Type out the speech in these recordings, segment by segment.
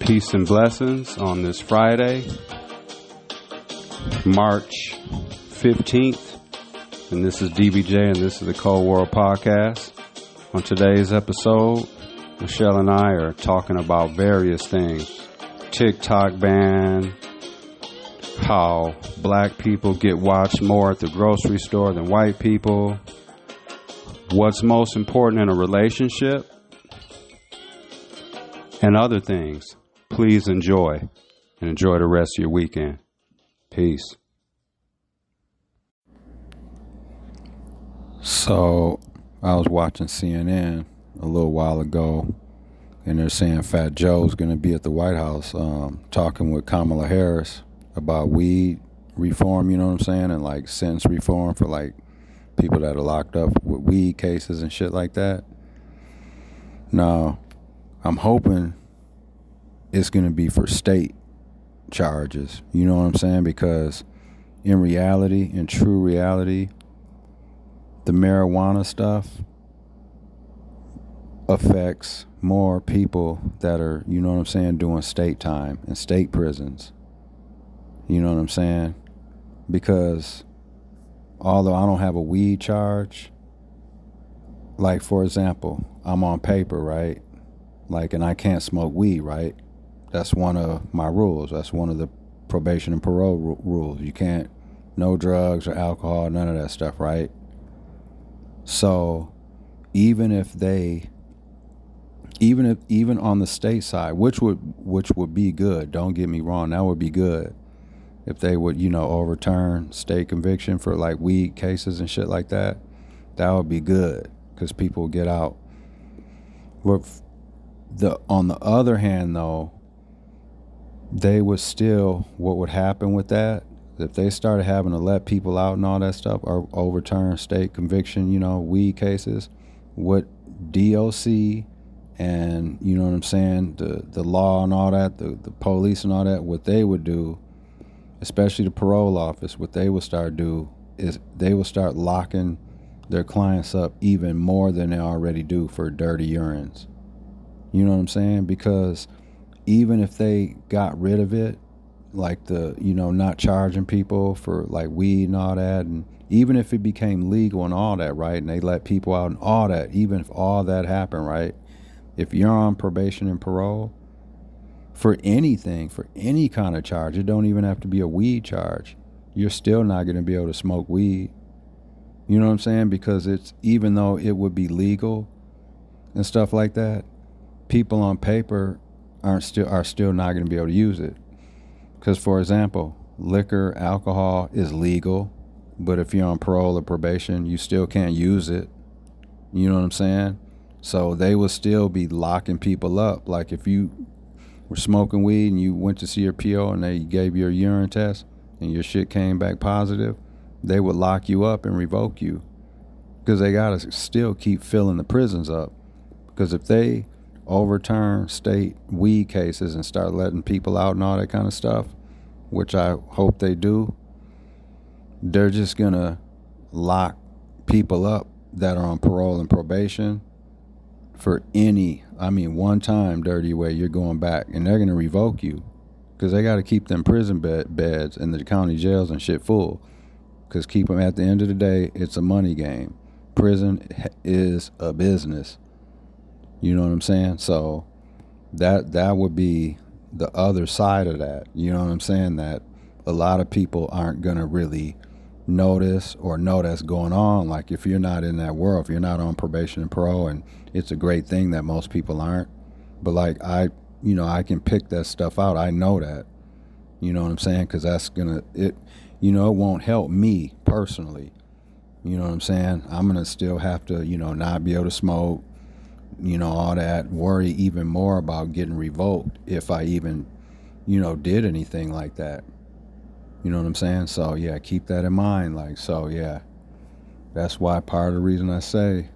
Peace and blessings on this Friday, March 15th. And this is DVJ and this is the Cold World Podcast. On today's episode, Michelle and I are talking about various things. TikTok ban, how black people get watched more at the grocery store than white people, what's most important in a relationship, and other things. Please enjoy and enjoy the rest of your weekend. Peace. So I was watching CNN a little while ago, and they're saying Fat Joe's going to be at the White House talking with Kamala Harris about weed reform, you know what I'm saying, and like sentence reform for like people that are locked up with weed cases and shit like that. Now, I'm hoping it's going to be for state charges, you know what I'm saying, because in reality, in true reality, the marijuana stuff affects more people that are, you know what I'm saying, doing state time in state prisons. You know what I'm saying? Because although I don't have a weed charge, like for example, I'm on paper, right? Like, and I can't smoke weed, right? That's one of my rules. That's one of the probation and parole rules. You can't, no drugs or alcohol, none of that stuff, right? So even on the state side, which would be good, don't get me wrong, that would be good if they would, you know, overturn state conviction for like weed cases and shit like that. That would be good because people would get out. But on the other hand, though, they would still, what would happen with that, if they started having to let people out and all that stuff, or overturn state conviction, you know, weed cases, what DOC and, you know what I'm saying, the law and all that, the police and all that, what they would do, especially the parole office, what they would start do is they would start locking their clients up even more than they already do for dirty urines. You know what I'm saying? Because even if they got rid of it, like the, you know, not charging people for like weed and all that, and even if it became legal and all that, right, and they let people out and all that, even if all that happened, right, if you're on probation and parole, for anything, for any kind of charge, it don't even have to be a weed charge, you're still not going to be able to smoke weed. You know what I'm saying? Because it's, even though it would be legal and stuff like that, people on paper are still not going to be able to use it. Because, for example, liquor, alcohol is legal, but if you're on parole or probation, you still can't use it. You know what I'm saying? So they will still be locking people up. Like if you were smoking weed and you went to see your PO and they gave you a urine test and your shit came back positive, they would lock you up and revoke you. Because they got to still keep filling the prisons up. Because if they overturn state weed cases and start letting people out and all that kind of stuff, which I hope they do, they're just gonna lock people up that are on parole and probation for one time dirty way, you're going back, and they're gonna revoke you because they got to keep them prison beds and the county jails and shit full, because keep them, at the end of the day, it's a money game. Prison is a business. You know what I'm saying? So that would be the other side of that. You know what I'm saying? That a lot of people aren't going to really notice or know that's going on. Like if you're not in that world, if you're not on probation and parole, and it's a great thing that most people aren't. But like I can pick that stuff out. I know that. You know what I'm saying? Because that's it won't help me personally. You know what I'm saying? I'm going to still have to, not be able to smoke, all that, worry even more about getting revoked if I even, did anything like that. You know what I'm saying? So, yeah, keep that in mind. That's why part of the reason I say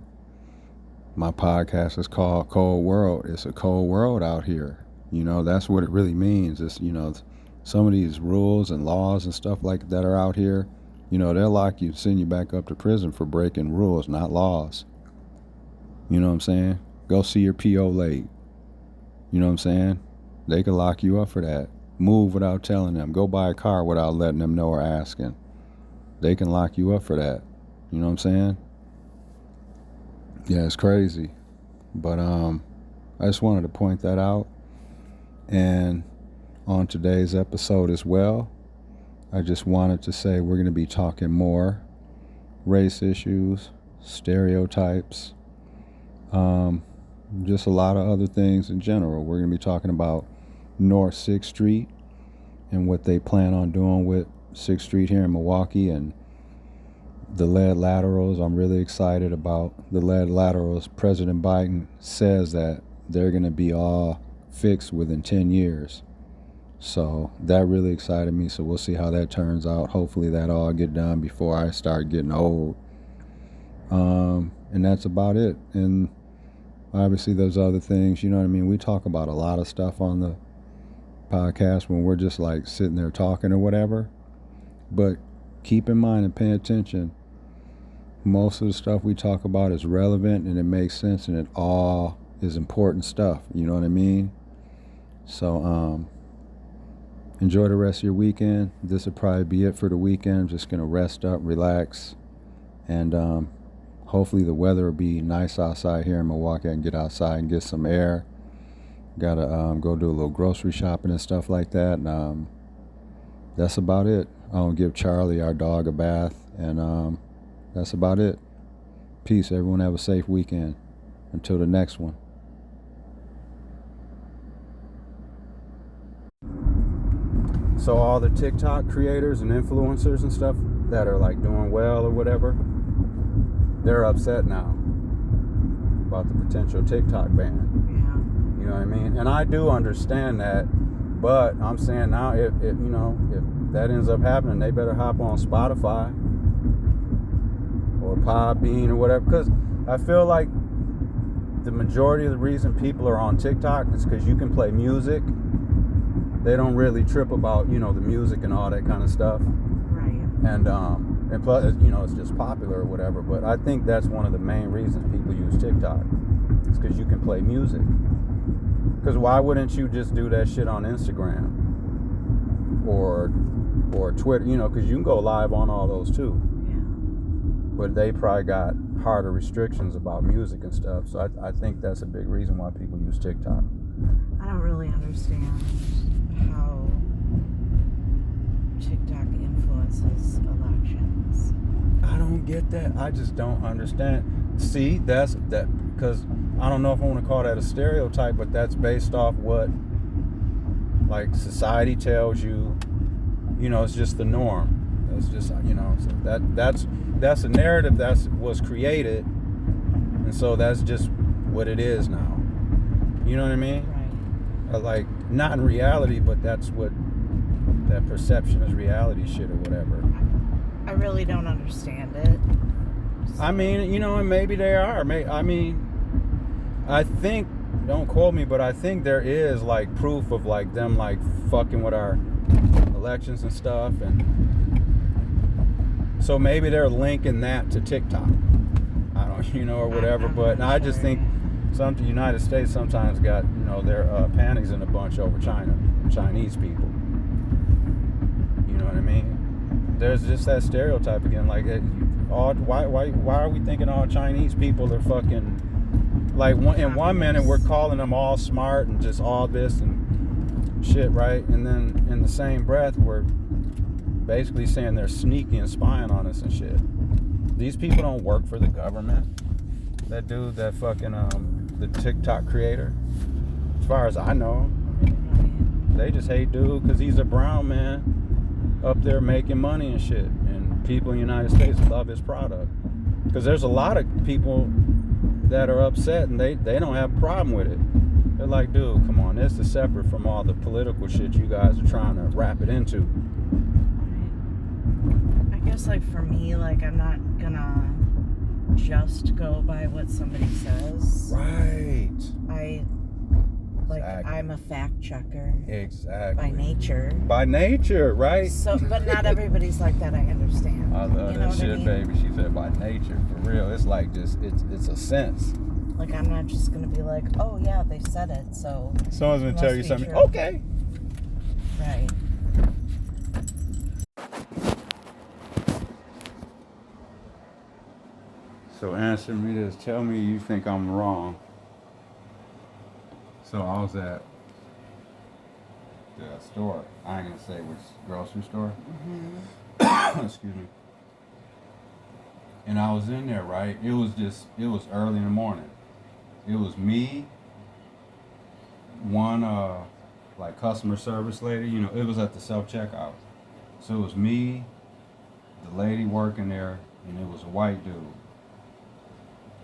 my podcast is called Cold World. It's a cold world out here. That's what it really means. It's, some of these rules and laws and stuff like that are out here, they'll lock you, send you back up to prison for breaking rules, not laws. You know what I'm saying? Go see your PO late. You know what I'm saying? They can lock you up for that. Move without telling them. Go buy a car without letting them know or asking. They can lock you up for that. You know what I'm saying? Yeah, it's crazy. But I just wanted to point that out. And on today's episode as well, I just wanted to say we're going to be talking more race issues, stereotypes, just a lot of other things in general. We're going to be talking about North 6th Street and what they plan on doing with 6th Street here in Milwaukee and the lead laterals. I'm really excited about the lead laterals. President Biden says that they're going to be all fixed within 10 years. So that really excited me. So we'll see how that turns out. Hopefully that all get done before I start getting old. And that's about it. And obviously there's other things, you know what I mean? We talk about a lot of stuff on the podcast when we're just like sitting there talking or whatever. But keep in mind and pay attention. Most of the stuff we talk about is relevant and it makes sense and it all is important stuff. You know what I mean? So, enjoy the rest of your weekend. This will probably be it for the weekend. I'm just going to rest up, relax, and hopefully the weather will be nice outside here in Milwaukee. I can get outside and get some air. Got to go do a little grocery shopping and stuff like that. And that's about it. I'll give Charlie, our dog, a bath, and that's about it. Peace. Everyone have a safe weekend. Until the next one. So all the TikTok creators and influencers and stuff that are like doing well or whatever, they're upset now about the potential TikTok ban. Yeah. You know what I mean? And I do understand that, but I'm saying now if that ends up happening, they better hop on Spotify or Podbean or whatever, because I feel like the majority of the reason people are on TikTok is because you can play music. They don't really trip about, the music and all that kind of stuff. Right. And plus, it's just popular or whatever. But I think that's one of the main reasons people use TikTok. It's because you can play music. Because why wouldn't you just do that shit on Instagram or Twitter? Because you can go live on all those too. Yeah. But they probably got harder restrictions about music and stuff. So I think that's a big reason why people use TikTok. I don't really understand how TikTok influences elections. I don't get that. I just don't understand. See, that's because I don't know if I want to call that a stereotype, but that's based off what like society tells you. It's just the norm. It's just so that's a narrative that was created, and so that's just what it is now. You know what I mean? Like, not in reality, but that's what that perception is reality shit or whatever. I really don't understand it. So. I mean, and maybe they are. I think, don't quote me, but I think there is like proof of like them like fucking with our elections and stuff, and so maybe they're linking that to TikTok. I don't, or whatever. But I just think. The United States sometimes got, their panties in a bunch over China, Chinese people. You know what I mean? There's just that stereotype again. Like, why are we thinking all Chinese people are fucking, like, in one minute we're calling them all smart and just all this and shit, right? And then in the same breath we're basically saying they're sneaky and spying on us and shit. These people don't work for the government. That dude, that fucking, the TikTok creator, as far as I know, they just hate dude because he's a brown man up there making money and shit. And people in the United States love his product. Because there's a lot of people that are upset and they don't have a problem with it. They're like, dude, come on, this is separate from all the political shit you guys are trying to wrap it into. I guess, like, for me, like, I'm not gonna just go by what somebody says. Right. Exactly. I'm a fact checker. Exactly. By nature. By nature, right? So, but not everybody's like that. I understand. I love that shit, baby. She said by nature, for real. It's like just it's a sense. Like, I'm not just gonna be like, oh yeah, they said it, so Someone's gonna it tell must you be something. true. Okay. Right. So answer me this. Tell me you think I'm wrong. So I was at the store. I ain't gonna say which grocery store. Excuse me. And I was in there, right? It was early in the morning. It was me, one like customer service lady, it was at the self checkout. So it was me, the lady working there, and it was a white dude.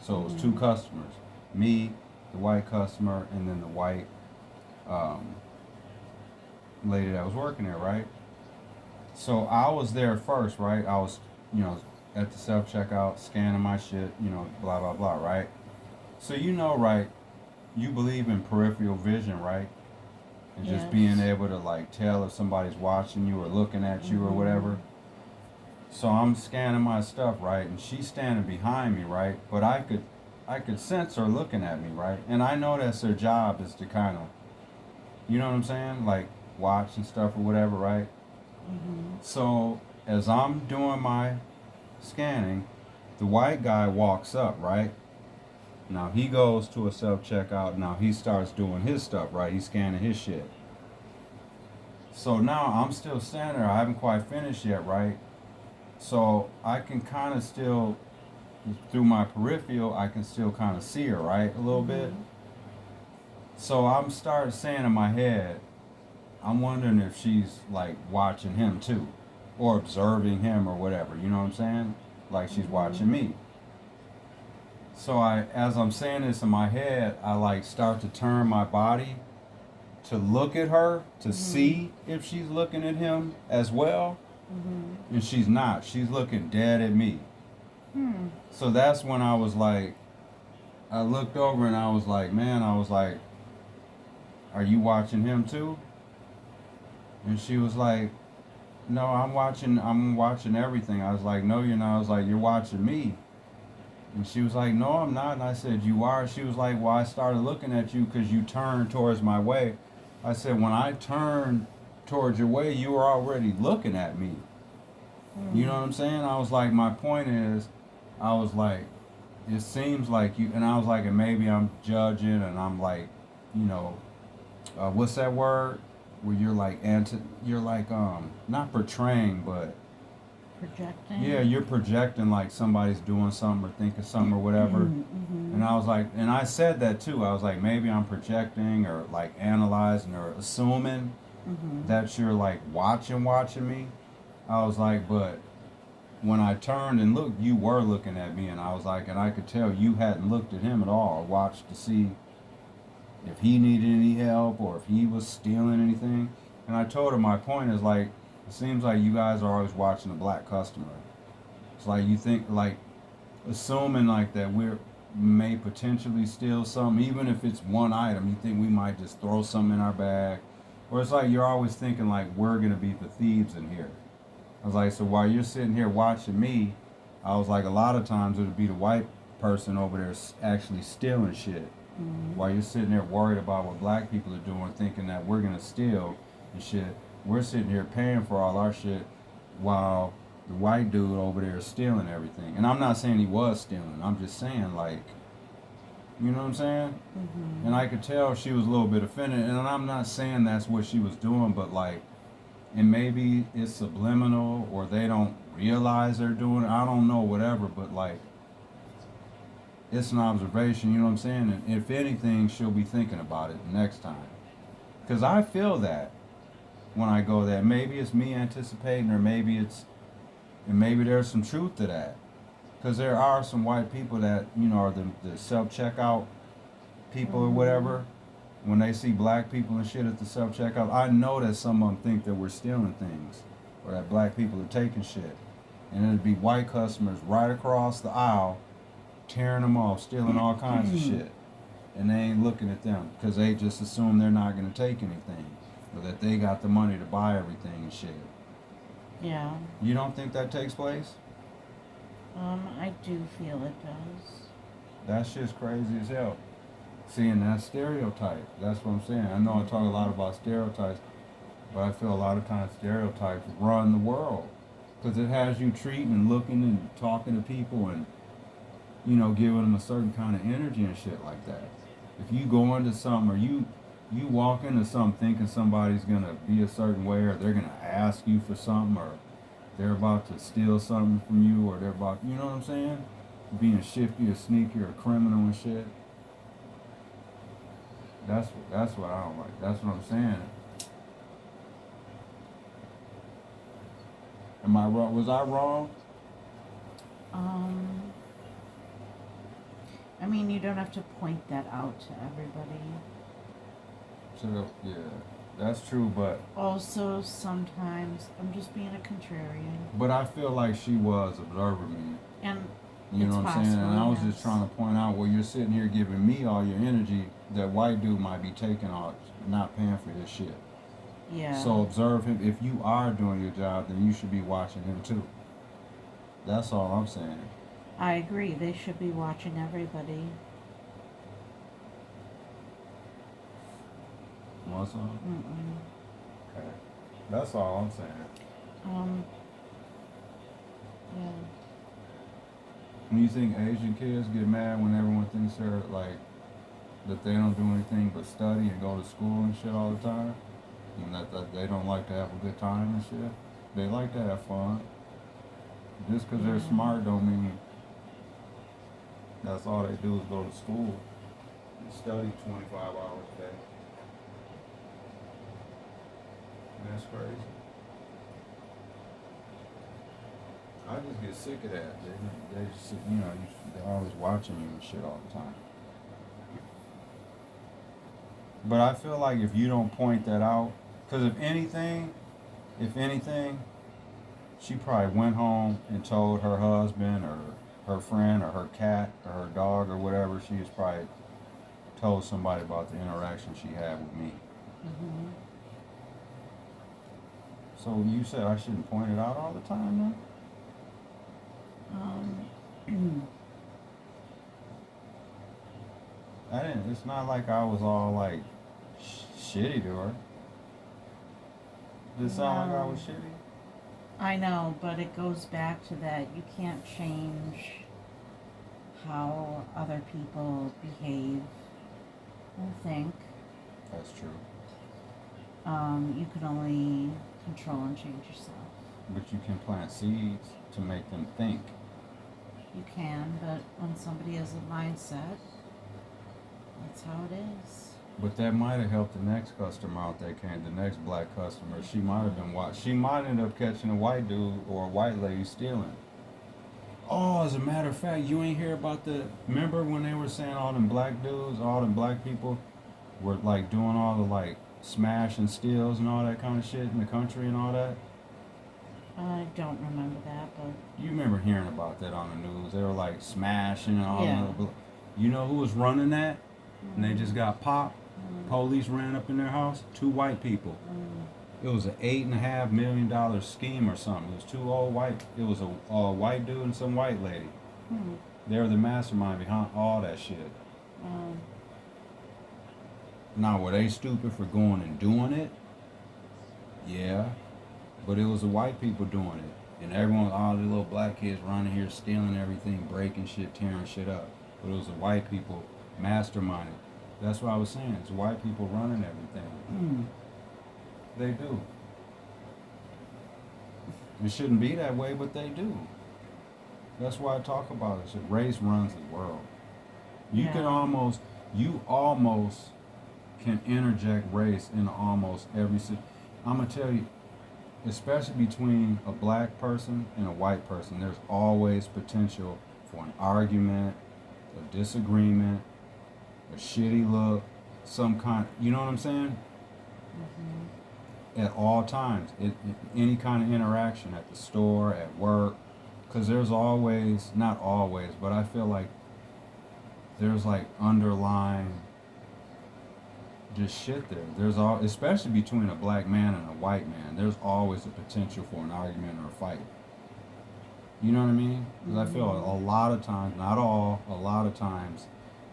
So it was two customers. Me, the white customer, and then the white lady that was working there, right? So I was there first, right? I was, at the self checkout, scanning my shit, blah blah blah, right? So right, you believe in peripheral vision, right? And just being able to like tell if somebody's watching you or looking at you or whatever. So I'm scanning my stuff, right? And she's standing behind me, right? But I could sense her looking at me, right? And I know that's her job is to kind of, you know what I'm saying? Like watch and stuff or whatever, right? So as I'm doing my scanning, the white guy walks up, right? Now he goes to a self-checkout. Now he starts doing his stuff, right? He's scanning his shit. So now I'm still standing there. I haven't quite finished yet, right? So I can kind of still, through my peripheral, I can still kind of see her, right? A little bit. So I'm starting saying in my head, I'm wondering if she's like watching him too, or observing him or whatever. You know what I'm saying? Like she's watching me. So as I'm saying this in my head, I like start to turn my body to look at her to see if she's looking at him as well. And she's not. She's looking dead at me. So that's when I was like, I looked over and I was like, man, are you watching him too? And she was like, no, I'm watching everything. I was like, no, you're not. I was like, you're watching me. And she was like, no, I'm not. And I said, you are. She was like, well, I started looking at you because you turned towards my way. I said, when I turned towards your way, you were already looking at me. You know what I'm saying? I was like, my point is, I was like, it seems like you, and I was like, and maybe I'm judging and I'm like, what's that word? Where you're like, not portraying, but Projecting? yeah, you're projecting like somebody's doing something or thinking something or whatever. And I was like, and I said that too. I was like, maybe I'm projecting or like analyzing or assuming that you're like watching me. I was like, but when I turned and looked, you were looking at me, and I was like, and I could tell you hadn't looked at him at all or watched to see if he needed any help or if he was stealing anything. And I told her my point is like, it seems like you guys are always watching a black customer. It's like you think like assuming like that we may potentially steal something, even if it's one item. You think we might just throw something in our bag, or it's like you're always thinking like we're gonna be the thieves in here. I was like, so while you're sitting here watching me, I was like, a lot of times it would be the white person over there actually stealing shit. While you're sitting there worried about what black people are doing, thinking that we're gonna steal and shit, we're sitting here paying for all our shit while the white dude over there is stealing everything. And I'm not saying he was stealing. I'm just saying like, you know what I'm saying? And I could tell she was a little bit offended. And I'm not saying that's what she was doing, but like, and maybe it's subliminal or they don't realize they're doing it. I don't know, whatever, but like, it's an observation, you know what I'm saying? And if anything, she'll be thinking about it next time. Because I feel that when I go there. Maybe it's me anticipating, or maybe there's some truth to that. Because there are some white people that, are the self-checkout people or whatever. When they see black people and shit at the self-checkout, I know that some of them think that we're stealing things or that black people are taking shit. And it'd be white customers right across the aisle tearing them off, stealing all kinds of shit. And they ain't looking at them because they just assume they're not going to take anything or that they got the money to buy everything and shit. Yeah. You don't think that takes place? I do feel it does. That shit's crazy as hell. Seeing that stereotype. That's what I'm saying. I know I talk a lot about stereotypes, but I feel a lot of times stereotypes run the world. Because it has you treating and looking and talking to people and, giving them a certain kind of energy and shit like that. If you go into something or you walk into something thinking somebody's going to be a certain way or they're going to ask you for something or they're about to steal something from you or they're about, you know what I'm saying? Being shifty or sneaky or criminal and shit. That's what I don't like. That's what I'm saying. Am I wrong? Was I wrong? I mean, you don't have to point that out to everybody. So, yeah, that's true, but... Also, sometimes I'm just being a contrarian. But I feel like she was observing me. And you know it's what I'm saying? And I was yes. just trying to point out, well, you're sitting here giving me all your energy, that white dude might be taking off, not paying for his shit. Yeah. So observe him. If you are doing your job, then you should be watching him too. That's all I'm saying. I agree. They should be watching everybody. Want some? Mm-mm. Okay. That's all I'm saying. Yeah. When you think Asian kids get mad when everyone thinks they're like, that they don't do anything but study and go to school and shit all the time, and that they don't like to have a good time and shit, they like to have fun. Just because they're smart don't mean that's all they do is go to school and study 25 hours a day. And that's crazy. I just get sick of that. They just, they're always watching you and shit all the time. But I feel like if you don't point that out, because if anything, she probably went home and told her husband or her friend or her cat or her dog or whatever, she has probably told somebody about the interaction she had with me. Mm-hmm. So you said I shouldn't point it out all the time, though? It's not like I was all like shitty to her. Did it sound like I was shitty? I know, but it goes back to that you can't change how other people behave or think. That's true. You can only control and change yourself. But you can plant seeds to make them think. You can, but when somebody has a mindset, that's how it is. But that might have helped the next customer out that came, the next black customer. She might have been she might end up catching a white dude or a white lady stealing. Oh, as a matter of fact, you ain't hear about remember when they were saying all them black dudes, all them black people were like doing all the like smash and steals and all that kind of shit in the country and all that? I don't remember that, but... You remember hearing about that on the news. They were like smashing and all Yeah. that. You know who was running that? And they just got popped. Police ran up in their house. 2 white people. It was an $8.5 million scheme or something. It was 2 old white. It was a white dude and some white lady. They were the mastermind behind all that shit. Now, were they stupid for going and doing it? Yeah. But it was the white people doing it. And everyone, all the little black kids running here, stealing everything, breaking shit, tearing shit up. But it was the white people masterminding. That's what I was saying. It's white people running everything. They do. It shouldn't be that way, but they do. That's why I talk about it. So race runs the world. You almost can interject race into almost every situation. I'm going to tell you, especially between a black person and a white person, there's always potential for an argument, a disagreement, a shitty look, some kind, you know what I'm saying? At all times, any kind of interaction at the store, at work, because there's always, not always, but I feel like there's like underlying just shit there. There's especially between a black man and a white man, there's always a potential for an argument or a fight. You know what I mean? Because I feel a lot of times, not all, a lot of times,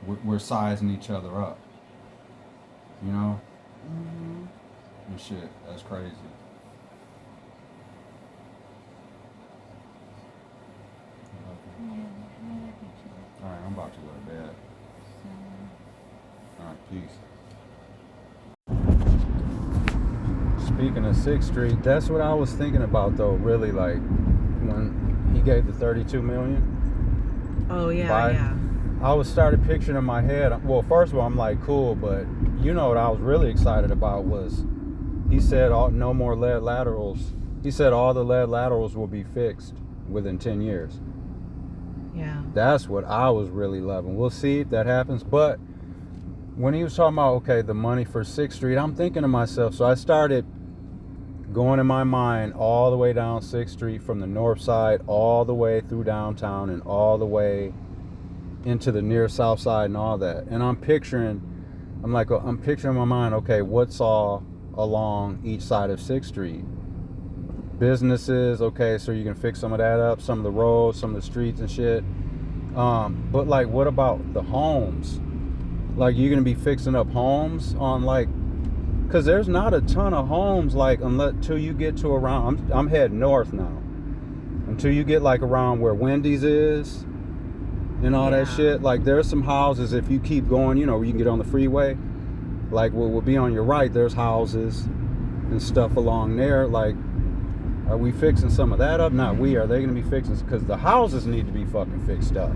we're sizing each other up. You know? And shit, that's crazy. Alright, I'm about to go to bed. Alright, peace. Speaking of 6th Street, that's what I was thinking about though, really, like when he gave the 32 million. Oh yeah. I was started picturing in my head, well, first of all, I'm like, cool, but you know what I was really excited about was he said no more lead laterals. He said all the lead laterals will be fixed within 10 years. Yeah. That's what I was really loving. We'll see if that happens. But when he was talking about, okay, the money for 6th Street, I'm thinking to myself, so I started going in my mind all the way down 6th Street from the north side, all the way through downtown and all the way into the near south side and all that. And I'm picturing in my mind, okay, what's all along each side of 6th Street? Businesses, okay, so you can fix some of that up, some of the roads, some of the streets and shit. But like, what about the homes? Like, you're gonna be fixing up homes on like, cause there's not a ton of homes like until you get to around. I'm heading north now. Until you get like around where Wendy's is and all that shit. Like, there's some houses. If you keep going, you know, you can get on the freeway. Like, what will be on your right? There's houses and stuff along there. Like, are we fixing some of that up? Not we. Are they going to be fixing? Because the houses need to be fucking fixed up,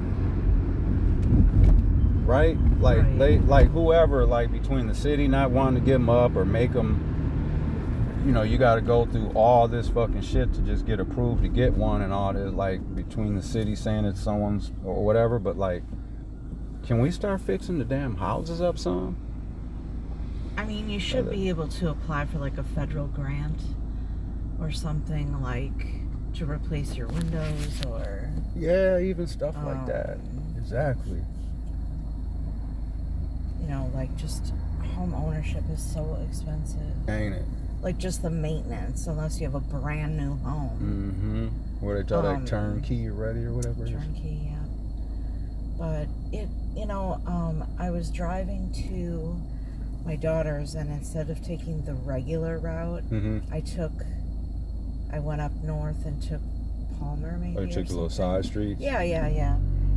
right? Like they, like whoever, like between the city not wanting to give them up or make them, you know, you got to go through all this fucking shit to just get approved to get one and all this. Like between the city saying it's someone's or whatever, but like, can we start fixing the damn houses up some? I mean, you should be able to apply for like a federal grant or something, like to replace your windows or even stuff like that. Exactly. You know, like just home ownership is so expensive, ain't it? Like just the maintenance, unless you have a brand new home. What they call that, turnkey ready or whatever. Turnkey, yeah. But it, you know, I was driving to my daughter's, and instead of taking the regular route, I went up north and took Palmer, maybe. Oh, you took the little side streets? Yeah.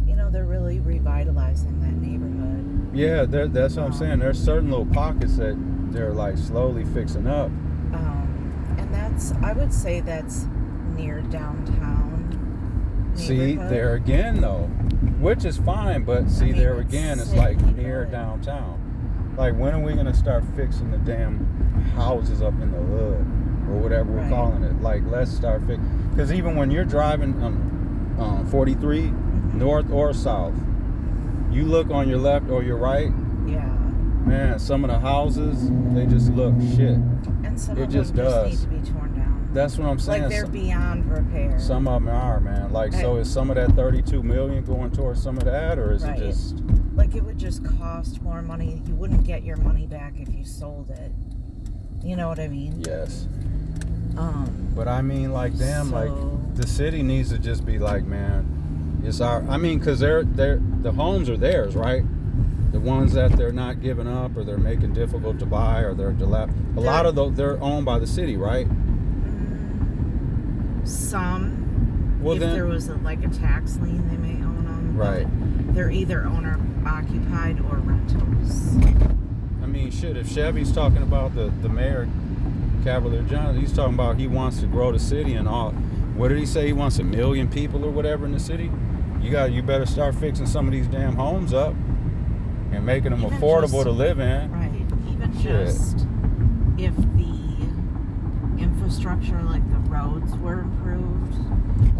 You know, they're really revitalizing that neighborhood. Yeah, that's what I'm saying. There's certain little pockets that they're like slowly fixing up. And that's, I would say that's near downtown. See, there again though, which is fine, but see, there again, it's like near downtown. Like, when are we going to start fixing the damn houses up in the hood? Or whatever we're calling it. Like, let's start fixing. Because even when you're driving 43, north or south, you look on your left or your right. Yeah. Man, some of the houses, they just look shit. And some of them just need to be torn down. That's what I'm saying. Like, they're beyond repair. Some of them are, man. Like, so is some of that 32 million going towards some of that, or is it just... Like, it would just cost more money. You wouldn't get your money back if you sold it. You know what I mean? Yes. But I mean, like, damn, like, the city needs to just be like, man, it's our, I mean, because the homes are theirs, right? The ones that they're not giving up or they're making difficult to buy or they're a lot of those, they're owned by the city, right? Some. Well, if there was a tax lien, they may own them. Right. They're either owner occupied or rentals. I mean, shit, if Chevy's talking about the mayor, Cavalier Johnson, he's talking about he wants to grow the city and all. What did he say? He wants 1 million people or whatever in the city? You better start fixing some of these damn homes up and making them affordable to live in. Right. Even just if the infrastructure, like the roads, were improved.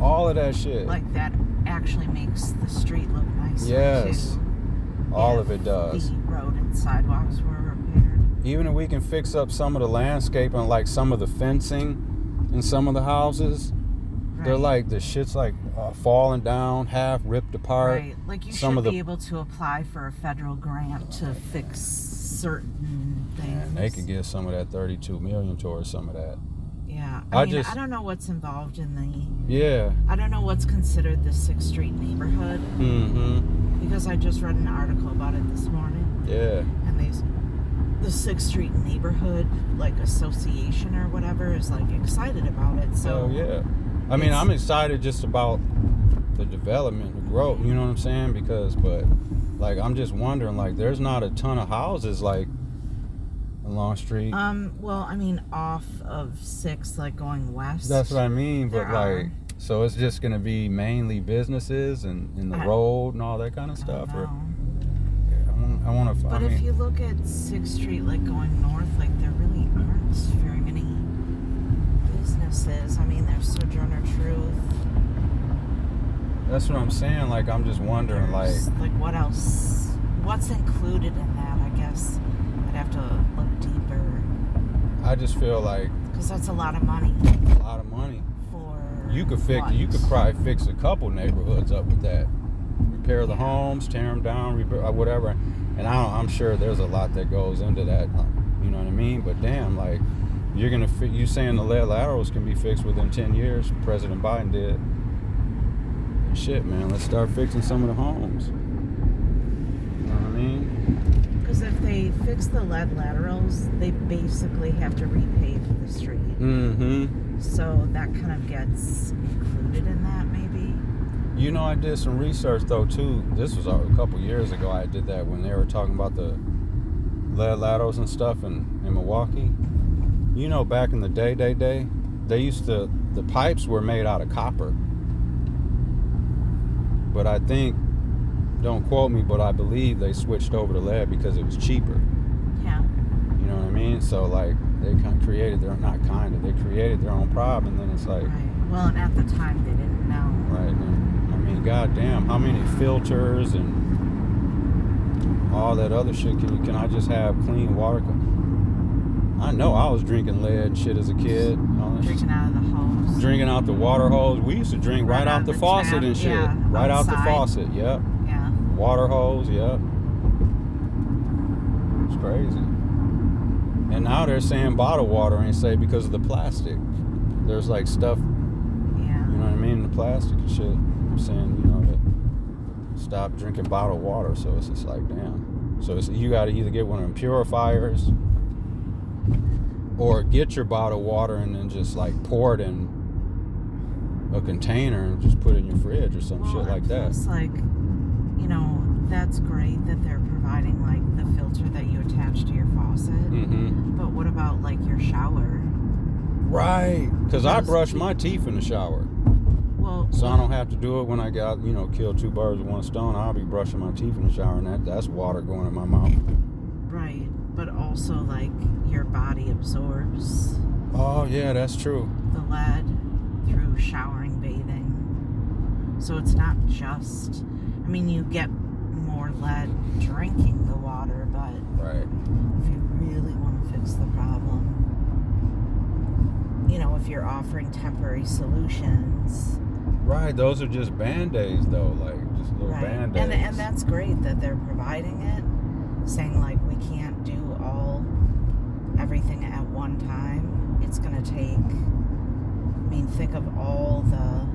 All of that shit. Like, that actually makes the street look nicer. Yes. Too. All of it does. The road and sidewalks were repaired. Even if we can fix up some of the landscaping, like some of the fencing in some of the houses, they're like, the shit's like falling down, half ripped apart. Right. Like, you should be able to apply for a federal grant to fix certain things. And they could get some of that 32 million towards some of that. Yeah. Yeah. I I don't know what's involved in the... Yeah. I don't know what's considered the 6th Street neighborhood. Mm-hmm. Because I just read an article about it this morning. Yeah. And the 6th Street neighborhood, like, association or whatever is, like, excited about it. So... Oh, yeah. I mean, I'm excited just about the development, the growth, you know what I'm saying? But, like, I'm just wondering, like, there's not a ton of houses, like, along street. Well, I mean, off of 6th, like, going west. That's what I mean, but, like, so it's just going to be mainly businesses and in the road and all that kind of stuff? Or I want to... But if you look at 6th Street, like, going north, like, there really aren't very many businesses. I mean, there's Sojourner Truth. That's what I'm saying. Like, I'm just wondering, like, what else? What's included in that? I guess I'd have to look deeper. I just feel like... Because that's a lot of money. A lot of money. For you could probably fix a couple neighborhoods up with that. Repair the homes, tear them down, whatever. And I'm sure there's a lot that goes into that. You know what I mean? But damn, like, you saying the lead laterals can be fixed within 10 years? President Biden did. Shit, man, let's start fixing some of the homes. You know what I mean? Because if they fix the lead laterals, they basically have to repave the street. Mm-hmm. So that kind of gets included in that, maybe. You know, I did some research, though, too. This was a couple years ago I did that when they were talking about the lead laterals and stuff in Milwaukee. You know, back in the day, the pipes were made out of copper. But I think, don't quote me, but I believe they switched over to lead because it was cheaper. Yeah. You know what I mean? So, like, they created their own problem, and then it's like... Right. Well, and at the time, they didn't know. Right. I mean, goddamn, how many filters and all that other shit can I just have clean water? I know I was drinking lead shit as a kid. Drinking out of the hose. Drinking out the water hose. We used to drink right out the faucet tap, and shit. Yeah, right outside. Out the faucet, yep. Yeah. Water hose, yep. It's crazy. And now they're saying bottled water ain't safe because of the plastic. There's like stuff, yeah. You know what I mean, the plastic and shit. I'm saying, you know, to stop drinking bottled water. So it's just like, damn. So you got to either get one of them purifiers or get your bottled water and then just like pour it in a container and just put it in your fridge or some shit like that. It's like, you know, that's great that they're providing like the filter that you attach to your faucet. Mm-hmm. But what about like your shower? Right, because I brush my teeth in the shower. Well, so I don't have to do it when I got, you know, kill two birds with one stone. I'll be brushing my teeth in the shower, and that's water going in my mouth. Right, but also like your body absorbs. Oh yeah, that's true. The lead through showering, bathing. So it's not just. I mean, you get more lead drinking the water, but right. If you really want to fix the problem, you know, if you're offering temporary solutions. Right, those are just Band-Aids though, like just little Band-Aids. And that's great that they're providing it, saying like we can't do everything at one time. It's gonna take, I mean, think of all the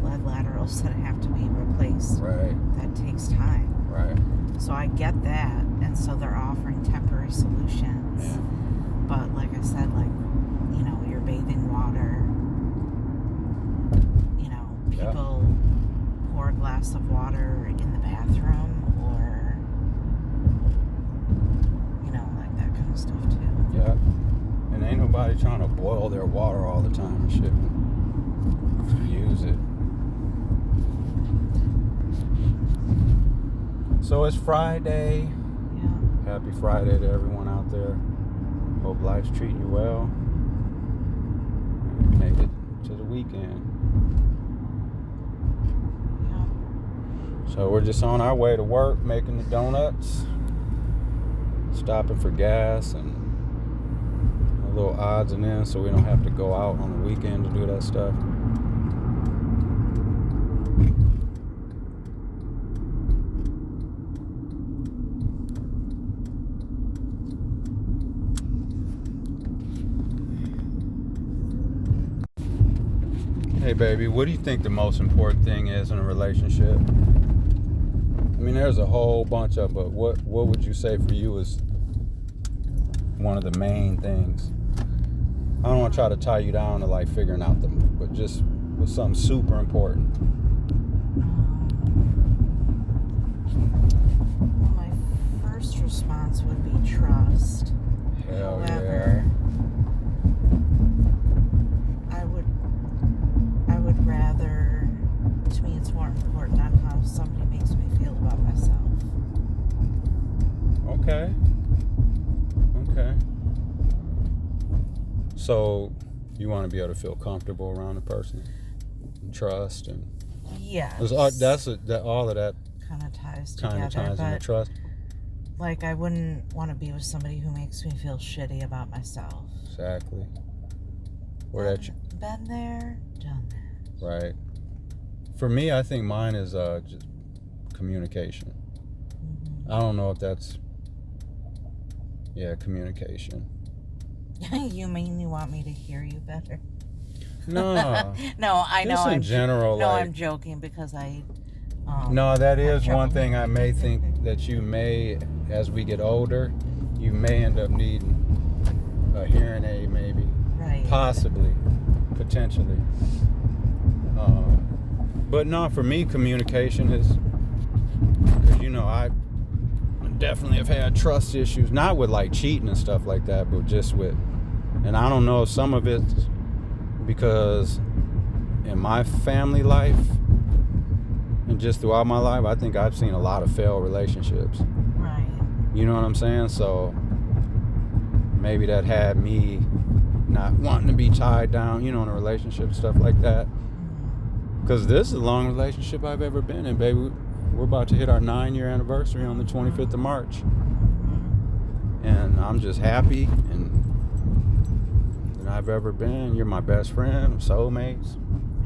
lead laterals that have to be replaced. Right. That takes time. Right. So I get that, and so they're offering temporary solutions. Yeah. But like I said, like, you know, your bathing water, you know, people pour a glass of water in the bathroom or, you know, like that kind of stuff too. Yeah. And ain't nobody trying to boil their water all the time and shit. Use it. So it's Friday. Yeah. Happy Friday to everyone out there. Hope life's treating you well. Make it to the weekend. Yeah. So we're just on our way to work, making the donuts, stopping for gas and a little odds and ends so we don't have to go out on the weekend to do that stuff. Hey, baby, what do you think the most important thing is in a relationship? I mean, there's a whole bunch of, but what would you say for you is one of the main things? I don't want to try to tie you down to like figuring out them, but just with something super important. Well, my first response would be trust. Hell However, I would rather, to me it's more important on how somebody makes me feel about myself. Okay. So you want to be able to feel comfortable around a person, and trust, and Yes. all of that kind of ties kind together. of ties into trust. Like, I wouldn't want to be with somebody who makes me feel shitty about myself. Exactly. Been there, done that. Right. For me, I think mine is just communication. Mm-hmm. I don't know if that's communication. You mean you want me to hear you better? No. No, I know. Just in general, no, like, I'm joking because I. No, that is trouble. one thing I may think that you may, as we get older, you may end up needing a hearing aid, maybe. Right. Possibly, potentially. But no, for me, communication is, because, I definitely have had trust issues, not with like cheating and stuff like that, but just with, and I don't know if some of it's because in my family life and just throughout my life, I think I've seen a lot of failed relationships. Right. You know what I'm saying? So maybe that had me not wanting to be tied down, in a relationship, stuff like that. Because this is the long relationship I've ever been in, baby. We're about to hit our 9-year anniversary on the 25th of March. And I'm just happy than I've ever been. You're my best friend, soulmates,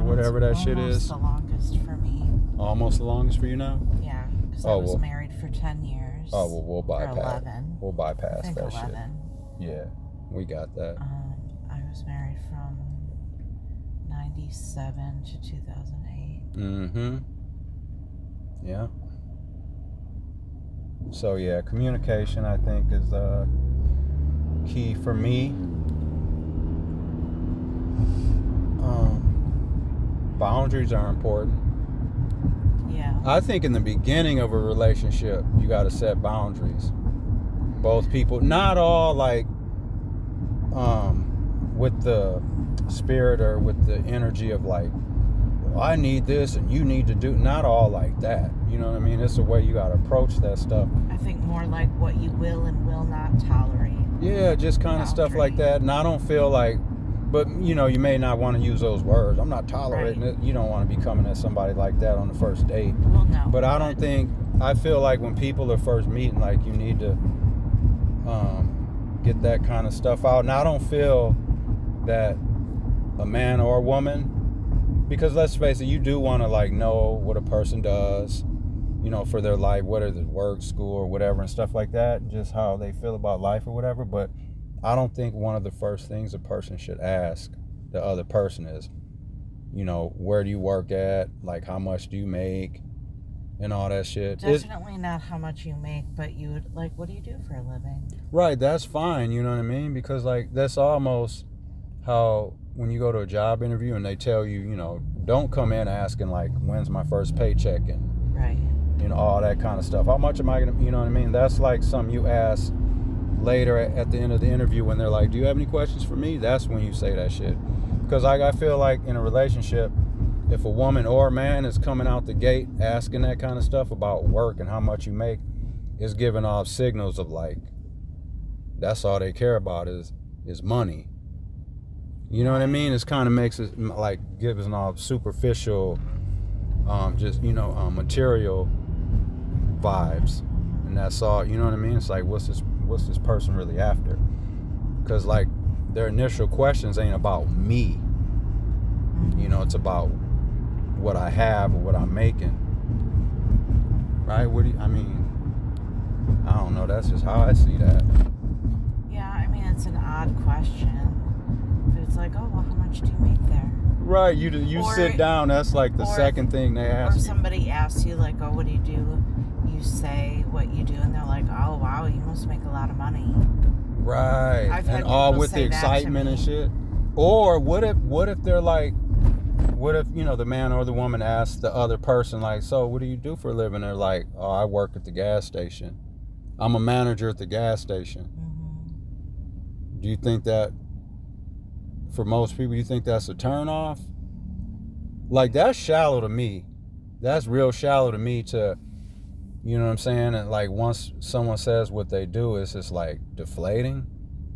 whatever that shit is. Almost the longest for me. Almost the longest for you now? Yeah, because I was married for 10 years. Oh, well, we'll bypass. 11. We'll bypass I think that 11. shit. Yeah, we got that. I was married from 97 to 2008. Mm-hmm. Yeah. So yeah, communication I think is key for me. Boundaries are important. Yeah. I think in the beginning of a relationship, you got to set boundaries. Both people, not all like with the spirit or with the energy of like, well, I need this and you need to do, not all like that. You know what I mean? It's the way you got to approach that stuff. I think more like what you will and will not tolerate. Yeah, just kind of stuff like that. And I don't feel like, but you may not want to use those words. I'm not tolerating it. You don't want to be coming at somebody like that on the first date. Well, no. But I don't think, I feel like when people are first meeting, like you need to get that kind of stuff out. And I don't feel that a man or a woman, because let's face it, you do want to like know what a person does, for their life, whether it's work, school, or whatever, and stuff like that, just how they feel about life or whatever. But I don't think one of the first things a person should ask the other person is, where do you work at? Like, how much do you make? And all that shit. Definitely not how much you make, but you would, like, what do you do for a living? Right, that's fine, you know what I mean? Because, like, that's almost how when you go to a job interview and they tell you, don't come in asking, like, when's my first paycheck? And, right. All that kind of stuff. How much am I going to, you know what I mean? That's like something you ask later at the end of the interview when they're like, do you have any questions for me? That's when you say that shit. Because I feel like in a relationship, if a woman or a man is coming out the gate asking that kind of stuff about work and how much you make, it's giving off signals of like, that's all they care about is money. You know what I mean? It kind of makes it like giving off superficial, material vibes. And that's all, you know what I mean? It's like, what's this person really after? Because like their initial questions ain't about me. It's about what I have or what I'm making. Right? I don't know. That's just how I see that. Yeah, I mean, it's an odd question. But it's like, oh, well, how much do you make there? Right, you Or- sit down, that's like the or- second thing they Or ask you. somebody asks you, like, oh, what do you do? You say what you do, and they're like, oh, wow, you must make a lot of money. Right. I've had And all people with say the that to excitement me. and shit. Or what if they're like, what if, the man or the woman asks the other person, like, so what do you do for a living? They're like, oh, I work at the gas station. I'm a manager at the gas station. Mm-hmm. Do you think that, for most people, you think that's a turn off? Like, that's shallow to me. That's real shallow to me to, you know what I'm saying? And like, once someone says what they do, it's just like deflating.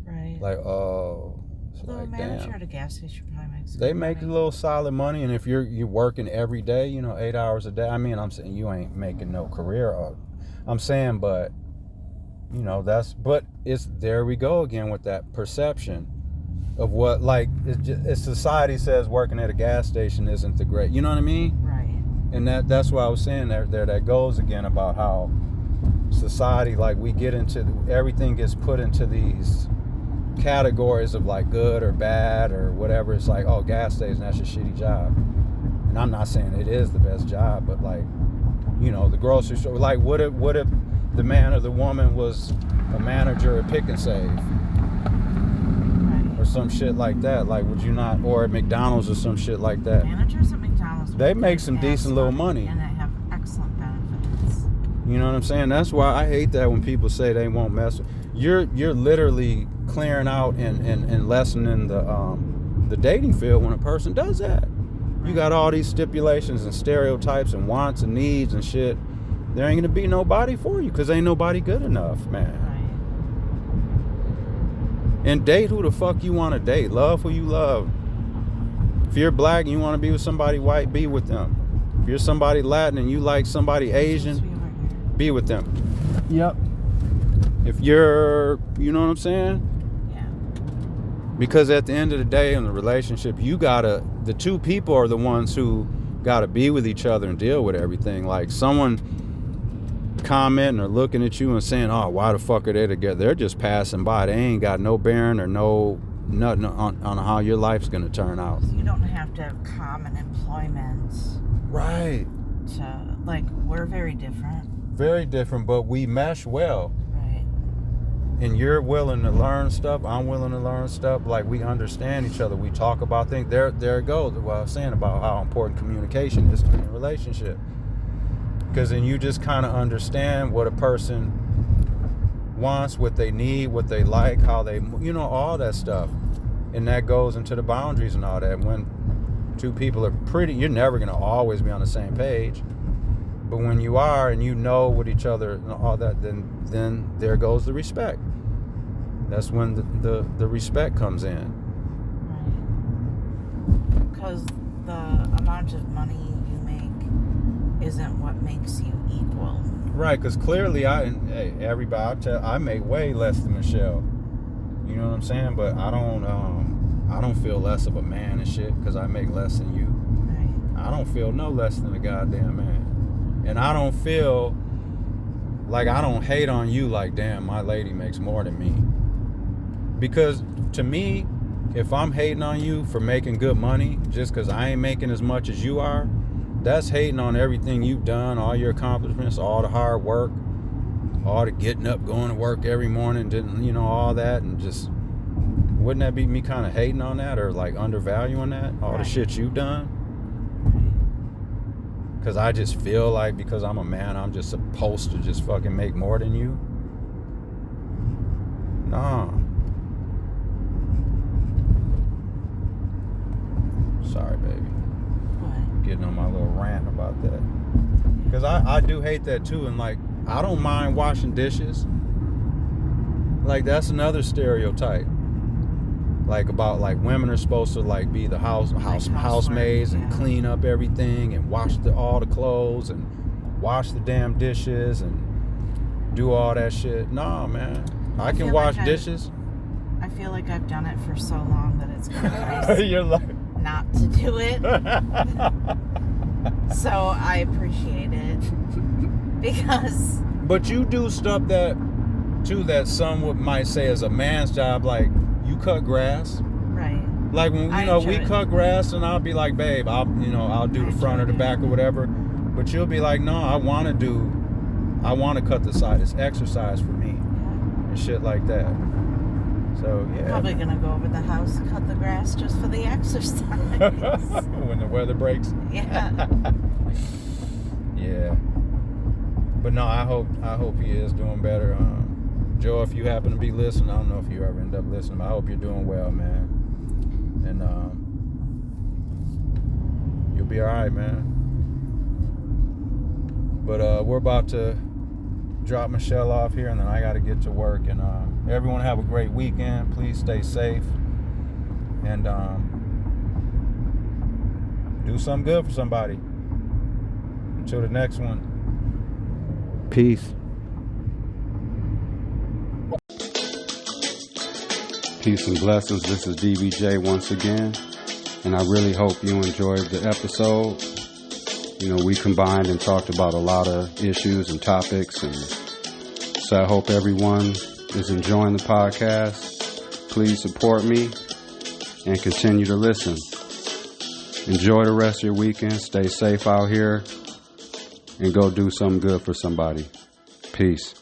Right. Like, oh, it's Although like, a manager damn. at a gas station probably makes They good make a money. little solid money, and if you're working every day, 8 hours a day. I mean, I'm saying you ain't making no career. I'm saying, but but it's there we go again with that perception of what, like, it's society says working at a gas station isn't the great. You know what I mean? Right. And that's why I was saying there that goes again about how society, like, we get into everything gets put into these categories of like good or bad or whatever. It's like, oh, gas station, that's a shitty job. And I'm not saying it is the best job, but like, the grocery store, like, what if the man or the woman was a manager at Pick and Save or some shit like that? Like, would you not, or at McDonald's or some shit like that? Managers at McDonald's, They make some decent little money. and they have excellent benefits. You know what I'm saying? That's why I hate that when people say they won't mess with. You're literally clearing out and lessening the dating field when a person does that. You got all these stipulations and stereotypes and wants and needs and shit. There ain't gonna be nobody for you because ain't nobody good enough, man. Right. And date who the fuck you want to date. Love who you love. If you're black and you want to be with somebody white, be with them. If you're somebody Latin and you like somebody Asian, be with them. Yep. If you're, you know what I'm saying? Yeah. Because at the end of the day in the relationship, the two people are the ones who gotta be with each other and deal with everything. Like, someone commenting or looking at you and saying, oh, why the fuck are they together? They're just passing by. They ain't got no bearing or nothing on how your life's gonna turn out. You don't have to have common employment. Right. Like, we're very different. Very different, but we mesh well. Right. And you're willing to learn stuff. I'm willing to learn stuff. Like, we understand each other. We talk about things. There it goes. What I was saying about how important communication is in a relationship. Because then you just kind of understand what a person wants, what they need, what they like, how they, all that stuff. And that goes into the boundaries and all that. When two people are you're never going to always be on the same page. But when you are and you know what each other and all that, then there goes the respect. That's when the respect comes in. Right. Because the amount of money you make isn't what makes you equal. Right, because clearly I make way less than Michelle. You know what I'm saying? But I don't feel less of a man and shit because I make less than you. Right. I don't feel no less than a goddamn man. And I don't feel like I don't hate on you like, damn, my lady makes more than me. Because to me, if I'm hating on you for making good money just because I ain't making as much as you are, that's hating on everything you've done, all your accomplishments, all the hard work, all the getting up, going to work every morning, all that. And just, wouldn't that be me kind of hating on that or like undervaluing that, all the shit you've done? Because I just feel like because I'm a man, I'm just supposed to just fucking make more than you. Nah. Sorry, baby. What? Getting on my little rant about that. Because I do hate that too. And like, I don't mind washing dishes. Like, that's another stereotype. Like, about like women are supposed to like be the housemaids and clean up everything and wash all the clothes and wash the damn dishes and do all that shit. Nah, man, I can wash dishes. I feel like I've done it for so long that it's kind of nice You're like not to do it. So I appreciate it because. But you do stuff that some might say is a man's job, like. You cut grass. Right. Like when we cut grass, and I'll be like, babe, I'll do the front or the back or whatever. But you'll be like, no, I want to cut the side. It's exercise for me and shit like that. So yeah. Probably gonna go over the house and cut the grass just for the exercise. When the weather breaks. Yeah. Yeah. But no, I hope he is doing better. Joe, if you happen to be listening, I don't know if you ever end up listening, but I hope you're doing well, man. And you'll be all right, man. But we're about to drop Michelle off here, and then I got to get to work. And everyone have a great weekend. Please stay safe, and do something good for somebody. Until the next one. Peace. Peace and blessings. This is DVJ once again, and I really hope you enjoyed the episode. We combined and talked about a lot of issues and topics, and so I hope everyone is enjoying the podcast. Please support me and continue to listen. Enjoy the rest of your weekend. Stay safe out here, and go do something good for somebody. Peace.